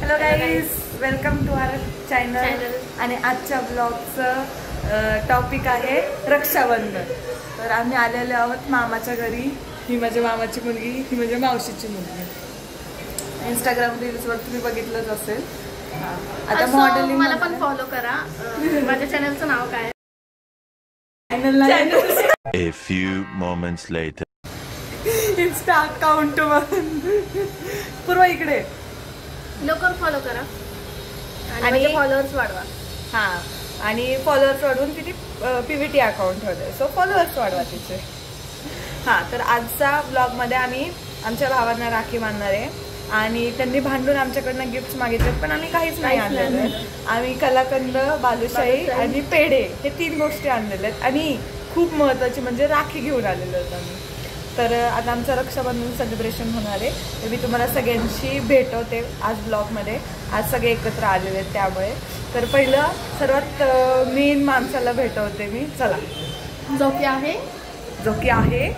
Hello guys, welcome to our channel. आणि आजच्या ब्लॉगचं topic आहे रक्षाबंधन. तर आम्ही आलेलो आहोत मामाच्या घरी. ही माझ्या मामाची मुलगी, ही माझ्या मावशीची मुलगी. इंस्टाग्राम रील्सवर तुम्ही बघितलंच असेल. आता मॉडेलिंग मला पण फॉलो करा. माझ्या चॅनलचं नाव काय? A few moments later. Insta account पूर्व इकडे लवकर फॉलो करा आणि फॉलोअर्स वाढवा. हां, आणि फॉलोअर्स वाढवून तिथे PVT अकाउंट होते. सो फॉलोअर्स वाढवा तिचे. हां, तर आजच्या ब्लॉगमध्ये आम्ही आमच्या भावांना राखी बांधणार आहे. आणि त्यांनी भांडून आमच्याकडनं गिफ्ट मागितले, पण आम्ही काहीच नाही आणलेलं आहे. आम्ही कलाकंद, बालुशाही आणि पेढे हे 3 गोष्टी आणलेल्या आहेत. आणि खूप महत्त्वाची म्हणजे राखी घेऊन आलेलो आहोत आम्ही. तर आता आमचं रक्षाबंधन सेलिब्रेशन होणार आहे. तर मी तुम्हाला सगळ्यांशी भेटवते आज ब्लॉगमध्ये. आज सगळे एकत्र आलेले आहेत त्यामुळे. तर पहिलं सर्वात मेन माणसाला भेटवते मी. चला, जो की आहे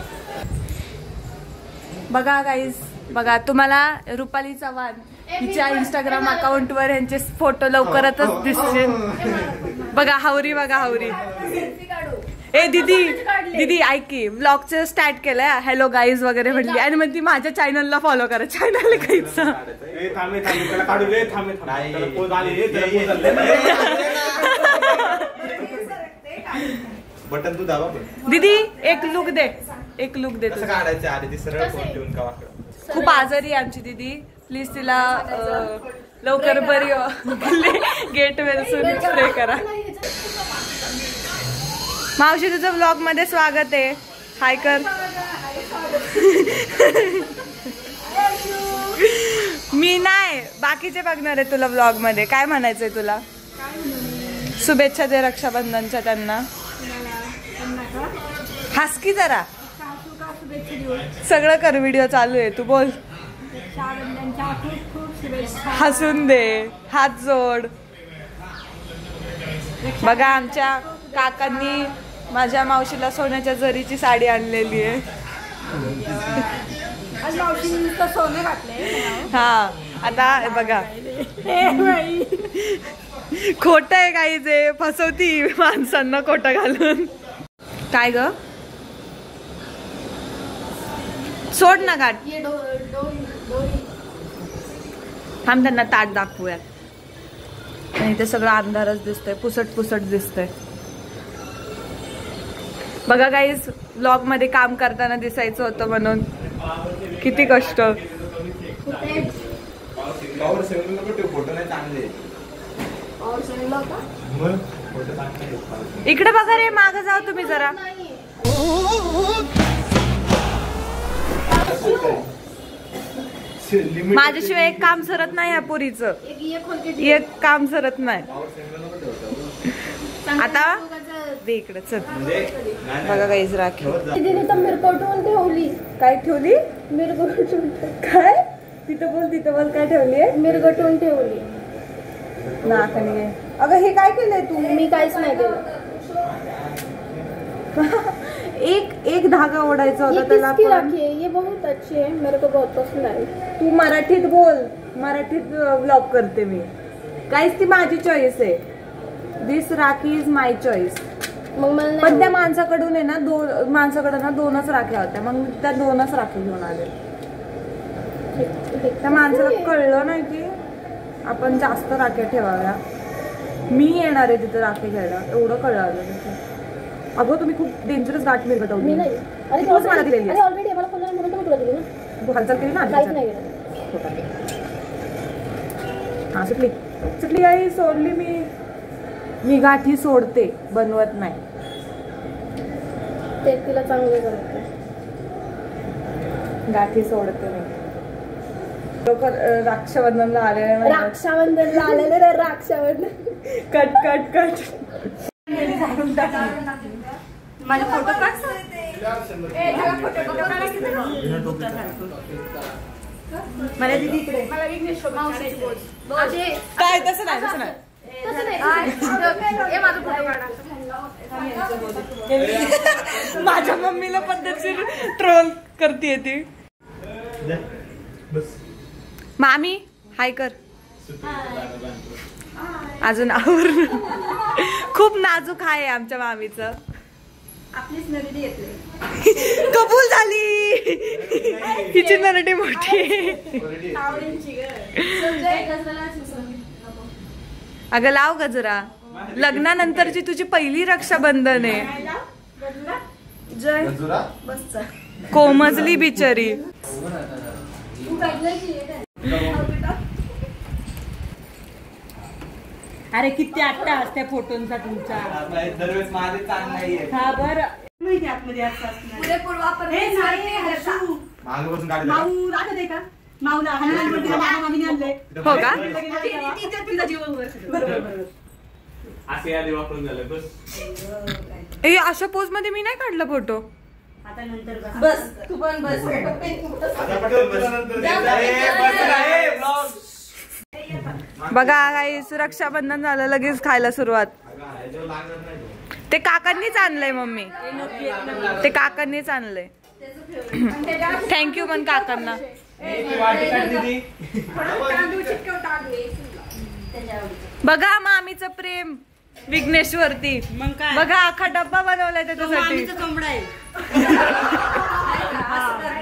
बघा गाईज, बघा तुम्हाला रुपाली चव्हाण हिच्या इंस्टाग्राम अकाउंटवर यांचे फोटो लवकरच दिसतील. बघा हावरी, बघा हावरी. ए दीदी ऐक की, ब्लॉगचं स्टार्ट केलंय. हॅलो गाईज वगैरे म्हटली आणि मग ती माझ्या चॅनलला फॉलो करा. चॅनल काहीच बटन तू दाबा. दीदी एक लुक दे. खूप आजारी आहे आमची दीदी. प्लीज तिला लवकर बरी गेट वेलसून स्प्रे करा. मावशी, तुझं ब्लॉग मध्ये स्वागत आहे. हाय कर. मी नाही, बाकीचे बघणार आहे तुला ब्लॉग मध्ये. काय म्हणायचंय तुला? शुभेच्छा दे रक्षाबंधनच्या त्यांना. हस की जरा. सगळं कर, व्हिडिओ चालू आहे. तू बोल. हसून दे, हात जोड. बघा आमच्या काकांनी माझ्या मावशीला सोन्याच्या जरीची साडी आणलेली आहे. सोने घातले. हा, आता बघा खोट आहे काही जे फसवती माणसांना खोटं घालून. काय ग, सोड ना गाठ. थांब, त्यांना ताट दाखवूयात. आणि ते सगळं अंधारच दिसतंय, पुसट दिसतंय. बघा गाईज, ब्लॉग मध्ये काम करताना दिसायचं होतं म्हणून किती कष्ट. इकडे बघा रे, मागं जाऊ तुम्ही जरा. माझ्याशिवाय एक काम सरत नाही या पुरीचं. एक काम सरत नाही. आता इकडे चल. बघा काहीच राखी ठेवली. काय ठेवली? मिरगटून. काय? तिथं बोल काय ठेवली आहे? मिरगटून ठेवली. नाकाने. अगं हे काय केलंय तू? मी काहीच नाही केलं. एक धागा ओढायचा होता त्याला. राखी है, ये बहुत अच्छी है, मेरे को बहुत पसंद आई. तू मराठीत बोल. मराठीत ब्लॉग करते मी. काहीच ती माझी चॉईस आहे. दिस राखी इज माय चॉईस. पण त्या माणसाकडून आहे ना, माणसाकडे ना 2च राख्या होत्या. मग त्या 2च राखी घेऊन आले. त्या माणसाला कळलं नाही की आपण जास्त राख्या ठेवाव्या. मी येणार आहे तिथे राखी घ्यायला, एवढं कळलं. अगं तुम्ही खूप डेंजरस गाठ मिरगटवली. मला दिलेली तू हालचाल केली ना. हा, सुटली आई, सोडली मी गाठी सोडते, बनवत नाही. ते तिला चांगले करते. गाठी सोडते मी. रक्षाबंधनला आलेले. कट माझा फोटो काढ. मला दीदी इकडे. काय तसं नाही. माझ्या मम्मीला पद्धतशीर ट्रोल करते ती. मामी हाय कर. अजून आवर खूप नाजूक आहे आमच्या मामीचं. आपलीच नरडी येते. कबूल झाली. हिची नरडी मोठी. अगं लाव गजरा. लग्नानंतरची तुझी पहिली रक्षाबंधन आहे. जय कोमजली बिचारी. अरे किती आट्टा असते फोटोंचा तुमचा. दरवेळेस माझे चांगला हा बर माहिती आतमध्ये पुरेपूर वापर मागे बसून गाडी माऊ राहते का माऊला हनुमान मंदिराला मामाने आणले. हो का? असे आधी वापरून झालं बस. ए अशा पोज मध्ये मी नाही काढला फोटो. आता नंतर बस तू पण बस. बघा गाईस रक्षाबंधन झालं लगेच खायला सुरुवात. ते काकांनीच आणलंय मम्मी. ते काकांनीच आणलंय. थँक्यू पण काकांना. बघा मामीचं प्रेम विघ्नेश्वरती. मग काय बघा अख्खा डब्बा बनवलाय त्याच्यासाठी. कोंबडा आहे.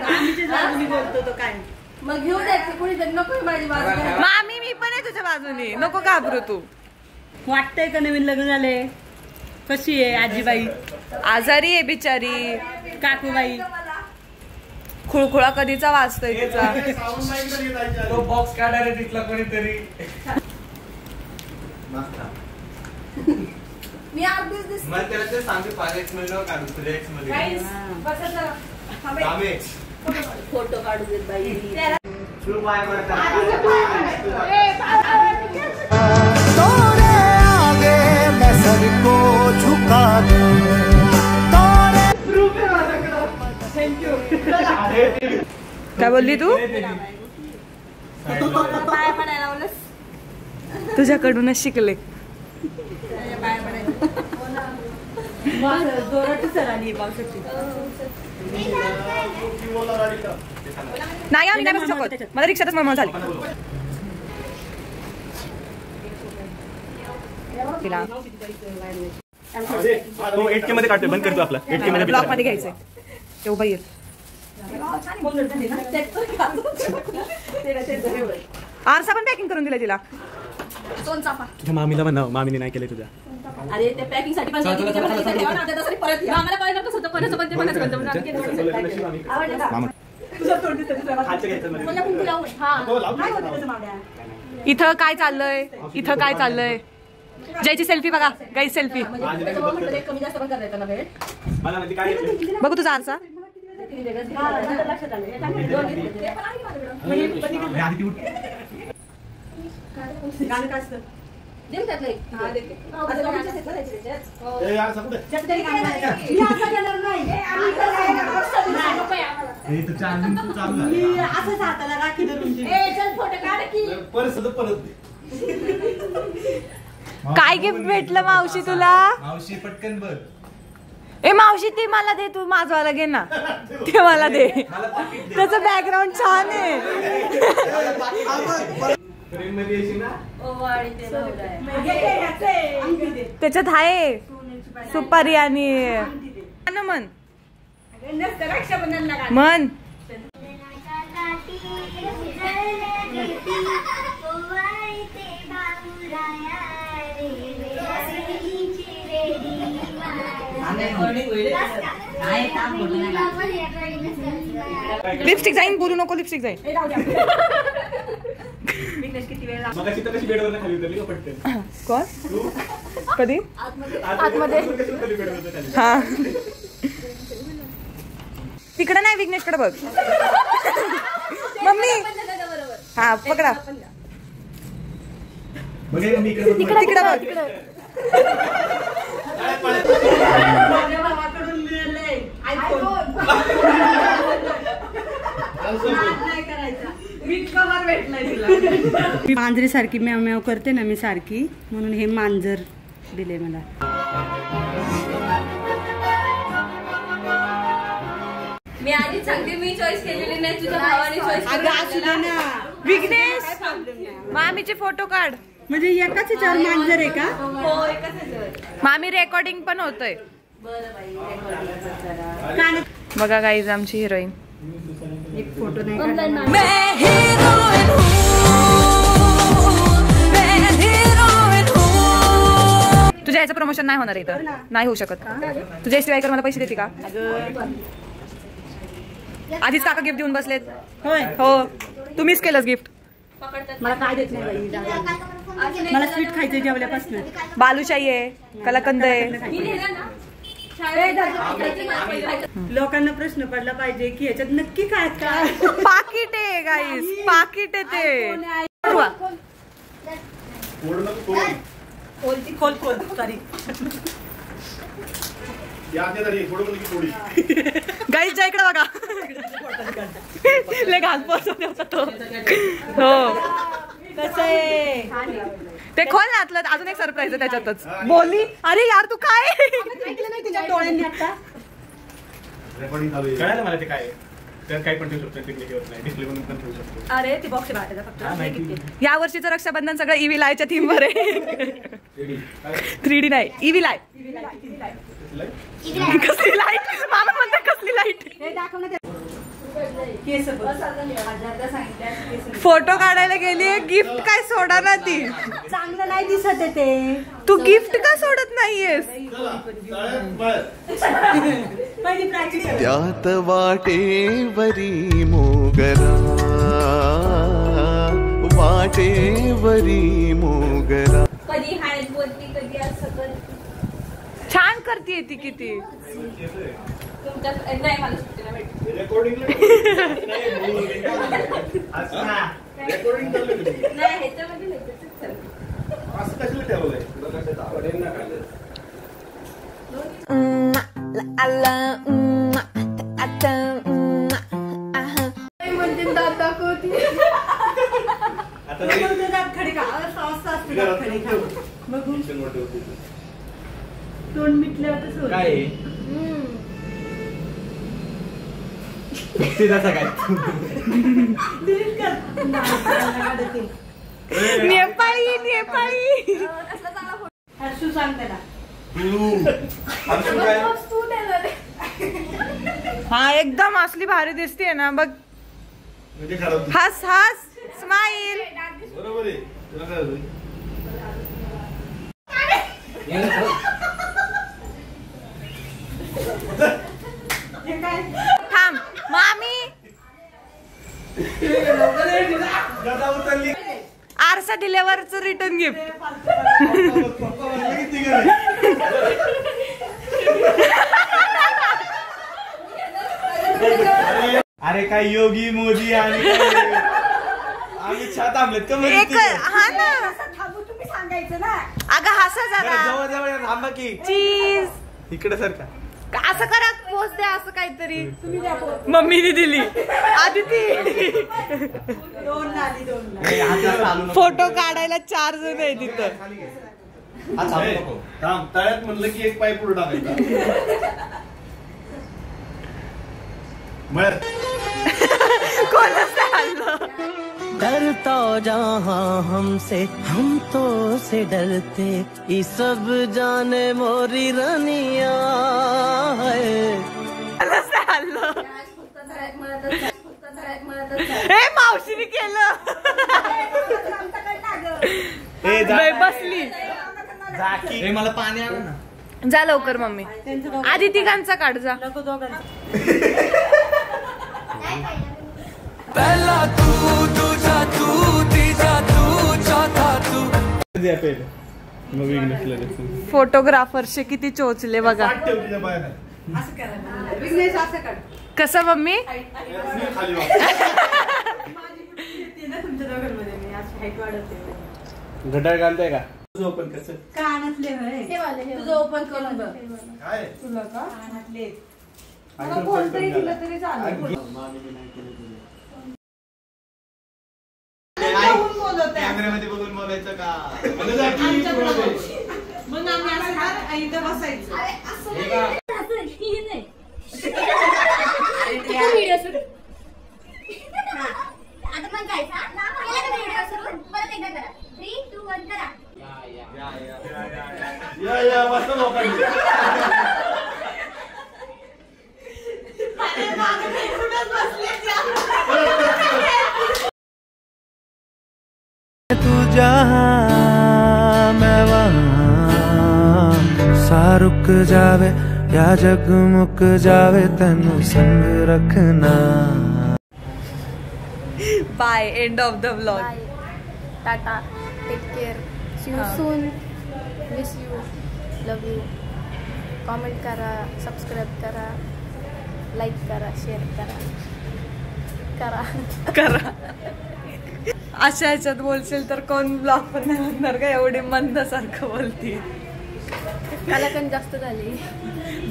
आम्हीच्याच बाजूने बोलतो तो काय. मग घेऊ द्यायचं कोणी तरी नको माझी बाजू. मामी मी पण आहे तुझ्या बाजूने. नको घाबरू तू. वाटतंय का नवीन लग्न झाले. कशी आहे आजीबाई. आजारी आहे बिचारी. काकूबाई खुळखुळा कधीचा वाजतोय तिचा. तो बॉक्स काढायला दिसला कोणीतरी. मी अर्धीच दिसते. मग त्याला ते सांगते 5x मध्ये काढू 3x मध्ये. फोटो काढू देत बाई. तू बाय करता. काय बोलली तू. पाय पडायला बोलस. तुझ्याकडूनच शिकले. जोराची सर आली पावसाची. नाही आम्ही नाही बसू शकत. मला रिक्षातच मळमळ झाली. तो 8K मध्ये काढतोय. बंद करतो आपला 8K मध्ये. ब्लॉक मध्ये घ्यायचंय. ते उभा येईल. आरसा पण पॅकिंग करून दिला तिला. तुझ्या मामीला म्हणावं. मामीने नाही केले तुझ्या. अरे त्या पॅकिंग साठी पण परत आम्हाला कळलं कसं होतं. कोणाचं पण ते म्हणायचं आवडलं का. इथं काय चाललंय. इथं काय चाललंय. जयची सेल्फी बघा. गाई सेल्फी कमी जास्त पण करायचं ना वेळ. मला म्हणजे काय बघू तुझा आरसा. काय गिफ्ट भेटलं मावशी तुला. मावशी पटकन बघ. ए मावशी ती मला दे. तू माझवाला घे ना. ते मला दे. त्याचं बॅकग्राऊंड छान आहे. त्याच्यात आहे सुपारी आणि मन मन. लिपस्टिक जाईन. बोलू नको. लिपस्टिक जाईन. कोण कधी आतमध्ये. हा तिकडे नाही. विघ्नेशकडे बघ. मम्मी हा पकडा. तिकडे बघ. मांजरी सारखी म्याव म्याव करते ना मी सारखी. म्हणून हे मांजर दिले मला. मी आधी सांगते, मी चॉईस केलेली नाही, तुझ्या भावाने चॉईस केली. विघ्नेश, मामीचे फोटो काढ. म्हणजे एकाच ह्याच्यावर मांजर आहे का? हो, एकाच ह्याच्यावर. मामी रेकॉर्डिंग पण होतंय. बरं बाई, बघा गाईज आमची हिरोईन. एक फोटो नाही तुझ्या याचं प्रमोशन नाही होणार इथं, नाही होऊ शकत. तुझ्या एसटी वायकर मला पैसे देते का? आधीच काका गिफ्ट देऊन बसलेत. होय. हो, तुम्हीच केलंच गिफ्ट. मला काय देत नाही बाई. मला स्वीट खायचं जेवल्यापासून. बालुशाही आहे, कलाकंद आहे. लोकांना प्रश्न पडला पाहिजे की ह्याच्यात नक्की काय काय. पाकिट आहे गाईस, पाकिट आहे ते. खोल खोल सॉरी. गाईस जा इकडे बघा. ले घाल पोचवते होता तो. हो कसं आहे ते खोल ना आतलं, अजून एक सरप्राईज आहे त्याच्यातच. बोली अरे यार तू काय ऐकलं नाही तिच्या डोळ्यांनी आता. कळालं मला ते काय त्यात काही पण ठेवू शकतो, डिस्प्ले पण ठेवू शकतो. अरे ती बॉक्स बाहेर फक्त. या वर्षीचं रक्षाबंधन सगळं ईव्ही लायच्या थीम वर आहे. 3D नाही, ईव्ही लाय. कसली लाईट मामा म्हणतात, कसली लाईट. फोटो काढायला गेली, गिफ्ट काय सोडा ना ती. चांगलं नाही दिसत आहे ते. तू गिफ्ट का सोडत नाहीयेस? त्यात वाटेवरी मोगरा, वाटेवरी मोगरा. कधी हायत बोलती, कधी असं करते. छान करते ती किती. तुमच्या नाही मला सुट्टीला भेटते. नाही ह्याच्यामध्ये नाही, तसंच चालतं. तोंड मिटल्यावर काय नेपाळी नेपाळी. हर्षू सांग त्याला. हा एकदम असली भारी दिसते ना बघ. हस हस स्माइल. बरोबर आहे. तुला काय होतं? थांब मामी. आरसा दिल्यावरच रिटर्न गिफ्ट. अरे काय योगी मोदी आणि आम्ही छात आमलेत का एक हा ना. तुम्ही सांगायचं ना. अगं हसा जरा. जवळ जवळ थांबा की चीज. इकडे सर का असं करा, पोच द्या असं काहीतरी. मम्मीने दिली आदिती. फोटो काढायला 4 जण आहे तिथं. थांब, तळ्यात म्हणलं की एक पाय पुढे टाकायचा. कोणच हल्लं. डरता जहाँ हमसे हम तो से डरते, ये सब जाने मोरी रनिया है. हल्लं. हे मावशीने केलं. बसली. मला पाणी आलं ना. जा लवकर मम्मी. आधी तिघांचा काढ जा. पहला तू तुझा तू तीजा तू चौथा तू. फोटोग्राफरचे किती चोचले बघा. कसं मम्मी. घड्याळ घालताय का? ओपन कसं कानातले तुझं ओपन करून बघ. काय तुला का कानातले. मला कोणतरी दिलं तरी चालेल. कॅमेऱ्यामध्ये बघून बोलायचं का? मग आम्ही इथं बसायचं. व्हिडिओ सुरू. आता मग जायचं. केला का व्हिडिओ सुरू? परत एकदा करा. 3, 2, 1 करा. या मस्त लोकांनी. तू जहाँ मैं वहाँ सा रुक जावे या जगमुक जावे तेनू संग रखना. Bye. End of the vlog. Tata. Take care. See you soon. Miss you. Love you. Comment करा, सबस्क्राईब करा, लाईक करा, शेअर करा. अशा ह्याच्यात बोलशील तर कोण ब्लॉग पण नाही म्हणणार का? एवढी मंद सारखं बोलती. कलाकंद जास्त झाली.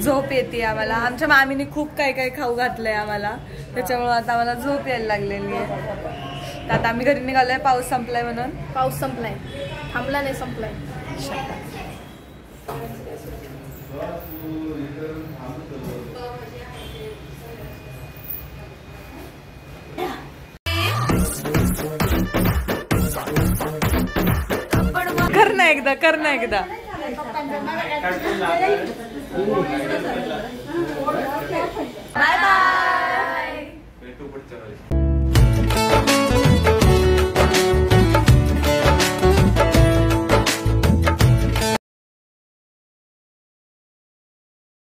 झोप येते आम्हाला. आमच्या मामीने खूप काही खाऊ घातलंय आम्हाला, त्याच्यामुळे आता आम्हाला झोप यायला लागलेली आहे. आता आम्ही घरी निघालोय. पाऊस संपलाय म्हणून. पाऊस संपलाय. थांबला नाही, संपलाय. कर ना एकदा. Bye bye.